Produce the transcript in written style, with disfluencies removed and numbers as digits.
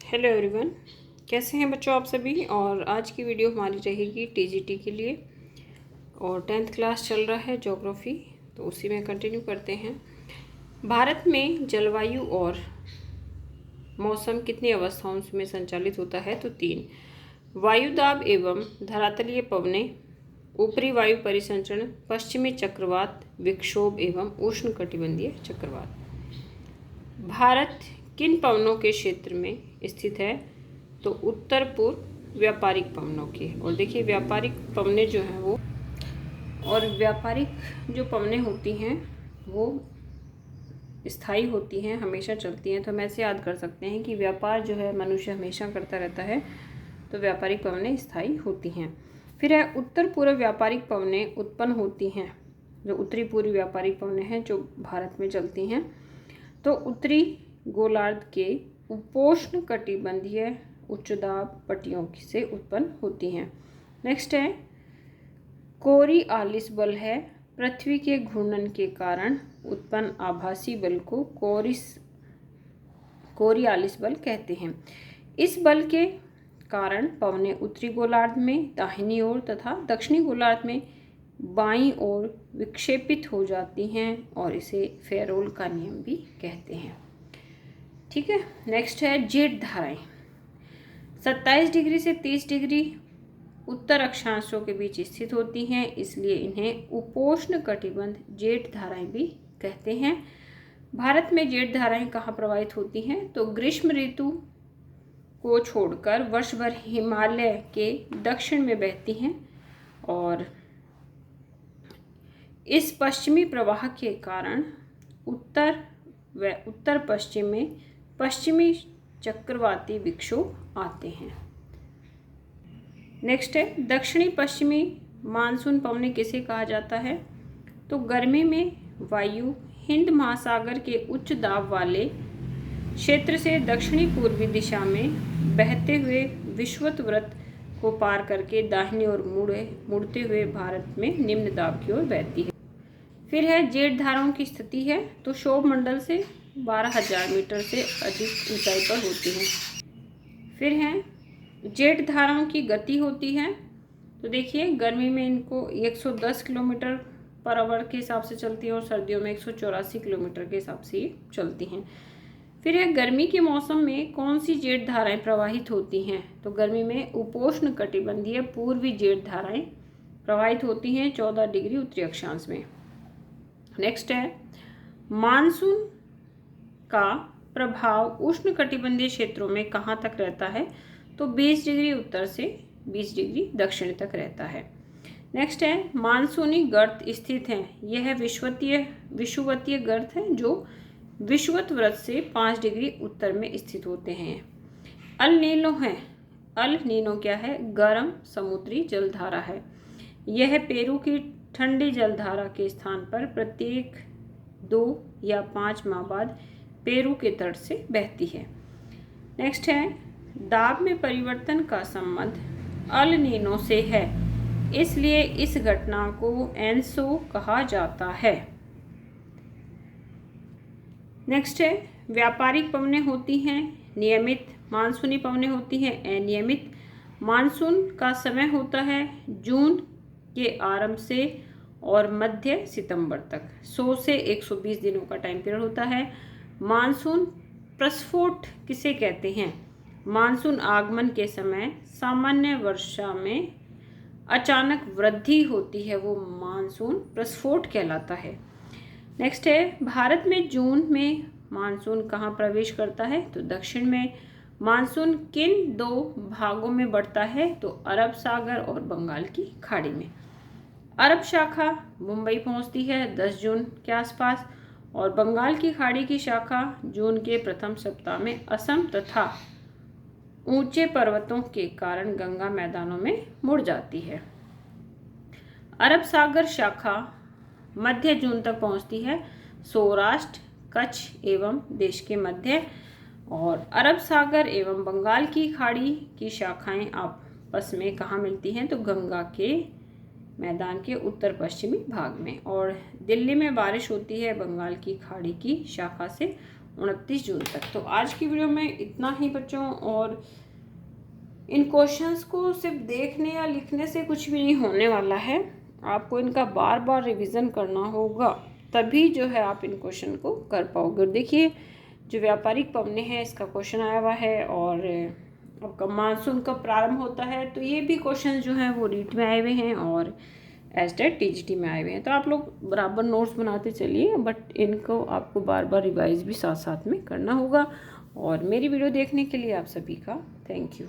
Hello everyone, कैसे हैं बच्चों आप सभी। और आज की वीडियो हमारी रहेगी टीजीटी के लिए और 10th क्लास चल रहा है ज्योग्राफी, तो उसी में कंटिन्यू करते हैं। भारत में जलवायु और मौसम कितनी अवस्थाओं में संचालित होता है? तो 3। वायुदाब एवं धरातलीय पवनें, ऊपरी वायु परिसंचरण, पश्चिमी चक्रवात, विक्षोभ एवं उष्णकटिबंधीय चक्रवात। भारत किन पवनों के क्षेत्र में स्थित है? तो उत्तर पूर्व व्यापारिक पवनों के। और देखिए व्यापारिक पवनें जो हैं वो, और व्यापारिक जो पवनें होती हैं वो स्थायी होती हैं, हमेशा चलती हैं। तो हम ऐसे याद कर सकते हैं कि व्यापार जो है मनुष्य हमेशा करता रहता है, तो व्यापारिक पवनें स्थायी होती हैं। फिर है उत्तर पूर्व व्यापारिक पवनें उत्पन्न होती हैं, जो उत्तरी पूर्वी व्यापारिक पवनें हैं जो भारत में चलती हैं, तो उत्तरी गोलार्ध के उपोष्ण कटिबंधीय उच्च दाब पट्टियों से उत्पन्न होती हैं। नेक्स्ट है कोरियालिस बल है, पृथ्वी के घूर्णन के कारण उत्पन्न आभासी बल को कोरियालिस बल कहते हैं। इस बल के कारण पवनें उत्तरी गोलार्ध में दाहिनी ओर तथा दक्षिणी गोलार्ध में बाईं ओर विक्षेपित हो जाती हैं, और इसे फेरोल का नियम भी कहते हैं। ठीक है। नेक्स्ट है जेठ धाराएं। 27 डिग्री से 30 डिग्री उत्तर अक्षांशों के बीच स्थित होती हैं, इसलिए इन्हें उपोष्ण कटिबंध जेठ धाराएं भी कहते हैं। भारत में जेठ धाराएं कहाँ प्रवाहित होती हैं? तो ग्रीष्म ऋतु को छोड़कर वर्ष भर हिमालय के दक्षिण में बहती हैं, और इस पश्चिमी प्रवाह के कारण उत्तर व उत्तर पश्चिम में पश्चिमी चक्रवाती विक्षोभ आते हैं। नेक्स्ट है दक्षिणी पश्चिमी मानसून पवनें किसे कहा जाता है? तो गर्मी में वायु हिंद महासागर के उच्च दाब वाले क्षेत्र से दक्षिणी पूर्वी दिशा में बहते हुए विषुवत को पार करके दाहिनी ओर मुड़ते हुए भारत में निम्न दाब की ओर बहती है। फिर है जेठ धाराओं की स्थिति है, तो क्षोभ मंडल से 12,000 मीटर से अधिक ऊंचाई पर होती हैं। फिर है जेठ धाराओं की गति होती है, तो देखिए गर्मी में इनको 110 किलोमीटर पर आवर के हिसाब से चलती है, और सर्दियों में 184 किलोमीटर के हिसाब से ये चलती हैं। फिर है गर्मी के मौसम में कौन सी जेठ धाराएं प्रवाहित होती हैं? तो गर्मी में उपोष्ण कटिबंधीय पूर्वी जेठ धाराएं प्रवाहित होती हैं 14 डिग्री उत्तरी अक्षांश में। नेक्स्ट है मानसून का प्रभाव उष्ण कटिबंधीय क्षेत्रों में कहाँ तक रहता है? तो 20 डिग्री उत्तर से 20 डिग्री दक्षिण तक रहता है। नेक्स्ट है मानसूनी गर्त स्थित हैं। यह विषुवतीय गर्त है जो विषुवत वृत्त से 5 डिग्री उत्तर में स्थित होते हैं। अल नीनो है। अल नीनो क्या है? गर्म समुद्री जलधारा है। यह पेरू की ठंडी जलधारा के स्थान पर प्रत्येक 2 या 5 माह बाद पेरू के तट से बहती है। नेक्स्ट है दाब में परिवर्तन का संबंध अल नीनो से है, इसलिए इस घटना को एनसो कहा जाता है। नेक्स्ट है व्यापारिक पवनें होती हैं नियमित, मानसूनी पवनें होती हैं अनियमित। मानसून का समय होता है जून के आरंभ से और मध्य सितंबर तक, 100 से 120 दिनों का टाइम पीरियड होता है। मानसून प्रस्फोट किसे कहते हैं? मानसून आगमन के समय सामान्य वर्षा में अचानक वृद्धि होती है, वो मानसून प्रस्फोट कहलाता है। नेक्स्ट है भारत में जून में मानसून कहाँ प्रवेश करता है? तो दक्षिण में। मानसून किन 2 भागों में बढ़ता है? तो अरब सागर और बंगाल की खाड़ी में। अरब शाखा मुंबई पहुंचती है 10 जून के आसपास, और बंगाल की खाड़ी की शाखा जून के प्रथम सप्ताह में असम तथा ऊंचे पर्वतों के कारण गंगा मैदानों में मुड़ जाती है। अरब सागर शाखा मध्य जून तक पहुंचती है सौराष्ट्र, कच्छ एवं देश के मध्य, और अरब सागर एवं बंगाल की खाड़ी की शाखाएं आपस में कहाँ मिलती हैं? तो गंगा के मैदान के उत्तर पश्चिमी भाग में। और दिल्ली में बारिश होती है बंगाल की खाड़ी की शाखा से, 29 जून तक। तो आज की वीडियो में इतना ही बच्चों, और इन क्वेश्चंस को सिर्फ देखने या लिखने से कुछ भी नहीं होने वाला है, आपको इनका बार बार रिवीजन करना होगा, तभी जो है आप इन क्वेश्चन को कर पाओगे। और देखिए जो व्यापारिक पवने हैं इसका क्वेश्चन आया हुआ है, और आपका मानसून कब प्रारंभ होता है, तो ये भी क्वेश्चन जो हैं वो रीट में आए हुए हैं और एस्टेट टीजीटी में आए हुए हैं। तो आप लोग बराबर नोट्स बनाते चलिए, बट इनको आपको बार बार रिवाइज भी साथ साथ में करना होगा। और मेरी वीडियो देखने के लिए आप सभी का थैंक यू।